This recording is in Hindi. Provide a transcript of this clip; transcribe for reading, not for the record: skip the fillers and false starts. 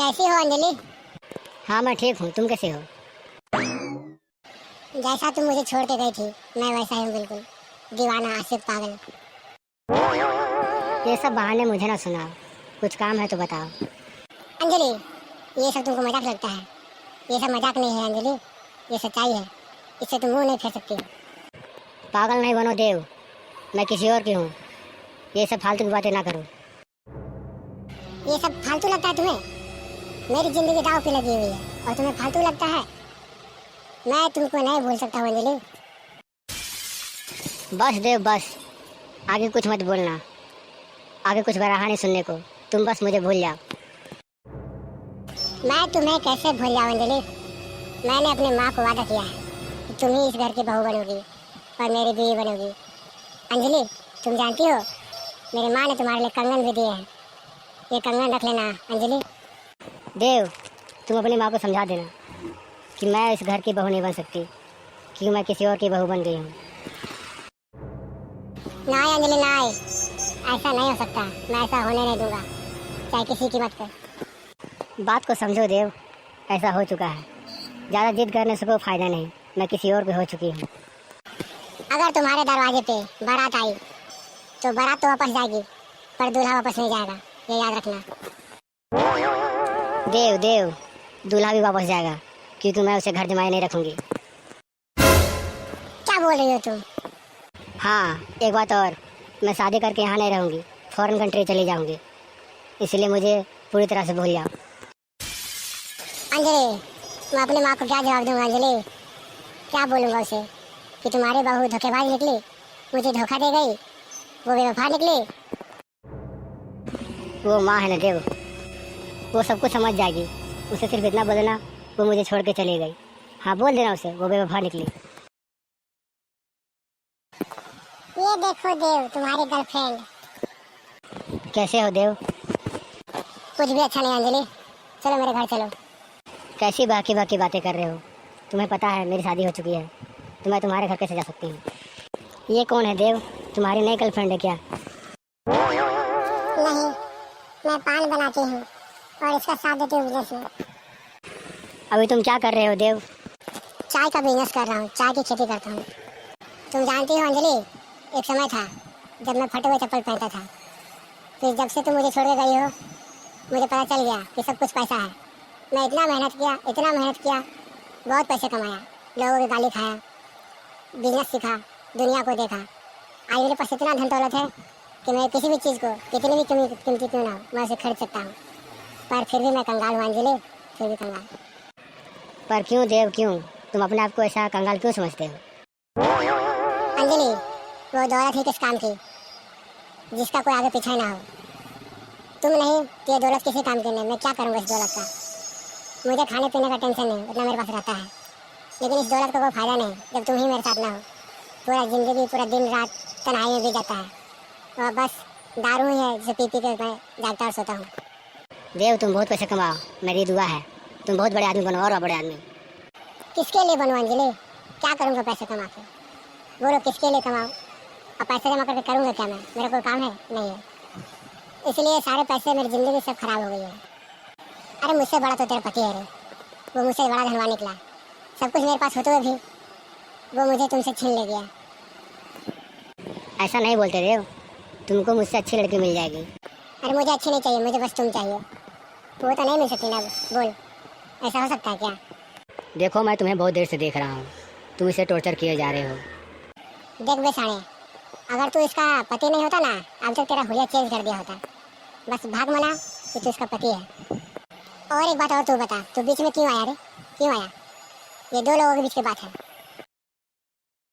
कैसी हो अंजलि? हाँ मैं ठीक हूँ, तुम कैसे हो? जैसा तुम मुझे छोड़ के गई थी मैं वैसा ही हूँ, बिल्कुल दीवाना आशिक पागल। ये सब बहाने मुझे ना सुनाओ, कुछ काम है तो बताओ। अंजलि, ये सब तुमको मजाक लगता है? ये सब मजाक नहीं है अंजलि, ये सच्चाई है। इससे तुम मुंह नहीं फेर सकती। पागल नहीं बनो देव, मैं किसी और की हूँ। ये सब फालतू की बातें ना करो। ये सब फालतू लगता है तुम्हें? मेरी जिंदगी दांव पे लगी हुई है और तुम्हें फालतू लगता है? मैं तुमको नहीं भूल सकता हूँ अंजलि। बस देव बस, आगे कुछ मत बोलना, आगे कुछ बराहा नहीं सुनने को। तुम बस मुझे भूल जाओ। मैं तुम्हें कैसे भूल जाऊँ अंजलि? मैंने अपनी माँ को वादा किया है कि तुम ही इस घर की बहू बनोगी और मेरी बीवी बनोगी। अंजलि, तुम जानती हो मेरी माँ ने तुम्हारे लिए कंगन भी दिए हैं। ये कंगन रख लेना अंजलि। देव, तुम अपनी माँ को समझा देना कि मैं इस घर की बहू नहीं बन सकती, क्योंकि मैं किसी और की बहू बन गई हूँ। ना अंजलि ना, ऐसा नहीं हो सकता। मैं ऐसा होने नहीं दूंगा, चाहे किसी कीमत पर। बात को समझो देव, ऐसा हो चुका है। ज़्यादा जिद करने से कोई फ़ायदा नहीं, मैं किसी और की हो चुकी हूँ। अगर तुम्हारे दरवाजे पे बारात आई तो बारात तो वापस जाएगी, पर दूल्हा वापस नहीं जाएगा, ये याद रखना। देव देव, दूल्हा भी वापस जाएगा, क्योंकि मैं उसे घर जमाए नहीं रखूँगी। क्या बोल रही हो तुम? हाँ, एक बात और, मैं शादी करके यहाँ नहीं रहूँगी, फॉरेन कंट्री चली जाऊँगी। इसलिए मुझे पूरी तरह से भूल जाओ। अंजलि, मैं अपनी माँ को क्या जवाब दूंगा अंजलि? क्या बोलूँगा उसे कि तुम्हारी बहू धोखेबाज निकली, मुझे धोखा दे गई, वो बेवफा निकली? वो माँ है ना देव, वो सब कुछ समझ जाएगी। उसे सिर्फ इतना बोलना, वो मुझे छोड़ के चली गई। हाँ बोल देना उसे, वो बेवफा निकली। ये देखो देव, तुम्हारी गर्लफ्रेंड। कैसे हो देव? कुछ भी अच्छा नहीं अंजलि, चलो मेरे घर चलो। कैसी बाकी बाकी बातें कर रहे हो? तुम्हें पता है मेरी शादी हो चुकी है, तो मैं तुम्हारे घर कैसे जा सकती हूँ? ये कौन है देव, तुम्हारी नई गर्लफ्रेंड है क्या? नहीं, मैं पान बनाती हूँ और इसका साथ देती हूँ बिजनेस में। अभी तुम क्या कर रहे हो देव? चाय का बिजनेस कर रहा हूँ, चाय की खेती करता हूँ। तुम जानती हो अंजलि, एक समय था जब मैं फटे हुए चप्पल पहनता था। फिर जब से तुम मुझे छोड़ के गई हो, मुझे पता चल गया कि सब कुछ पैसा है। मैं इतना मेहनत किया, इतना मेहनत किया, बहुत पैसे कमाया, लोगों की गाली खाया, बिजनेस सीखा, दुनिया को देखा। आज मेरे पास इतना धन दौलत है कि मैं किसी भी चीज़ को, कितनी भी कीमती क्यों ना हो, मैं उसे खरीद सकता हूँ। पर फिर भी मैं कंगाल हूँ अंजलि, फिर भी कंगाल। पर क्यों देव, क्यों? तुम अपने आप को ऐसा कंगाल क्यों समझते हो? अंजलि, वो दौलत ही किस काम की जिसका कोई आगे पीछे ना हो। तुम नहीं तो ये दौलत किसी काम की नहीं। मैं क्या करूँगा इस दौलत का? मुझे खाने पीने का टेंशन नहीं, उतना मेरे पास रहता है। लेकिन इस दौलत का कोई फायदा नहीं जब तुम ही मेरे साथ ना हो। पूरा जिंदगी, पूरा दिन रात तन्हाई में बीत जाता है और बस दारू ही है जिसे पी पी के मैं जागता और सोता हूँ। देव तुम बहुत पैसे कमाओ, मेरी दुआ है तुम बहुत बड़े आदमी बनो, और बड़े आदमी। किसके लिए बनूँ अंजलि? क्या करूँगा पैसे कमा के? बोलो किसके लिए कमाऊँ और पैसे जमा करके करूँगा क्या? मैं, मेरा कोई काम है नहीं है। इसलिए सारे पैसे, मेरी ज़िंदगी सब खराब हो गई है। अरे मुझसे बड़ा तो तेरा पति है रे, वो मुझसे बड़ा धनवान निकला। सब कुछ मेरे पास होते हुए भी वो मुझे तुमसे छीन ले गया। ऐसा नहीं बोलते देव, तुमको मुझसे अच्छी लड़की मिल जाएगी। अरे मुझे अच्छी नहीं चाहिए, मुझे बस तुम चाहिए। वो तो नहीं मिल सकती ना, बोल ऐसा हो सकता है क्या? देखो मैं तुम्हें बहुत देर से देख रहा हूँ, तुम इसे टॉर्चर किए जा रहे हो। देख बे साढ़े, अगर तू इसका पति नहीं होता ना, अब तक तेरा हुलिया चेंज कर दिया होता। बस भाग मना कि तू इसका पति है। और एक बात और तू बता, तू बीच में क्यों आया रे? क्यों आया? ये दो लोगों के बीच की बात है।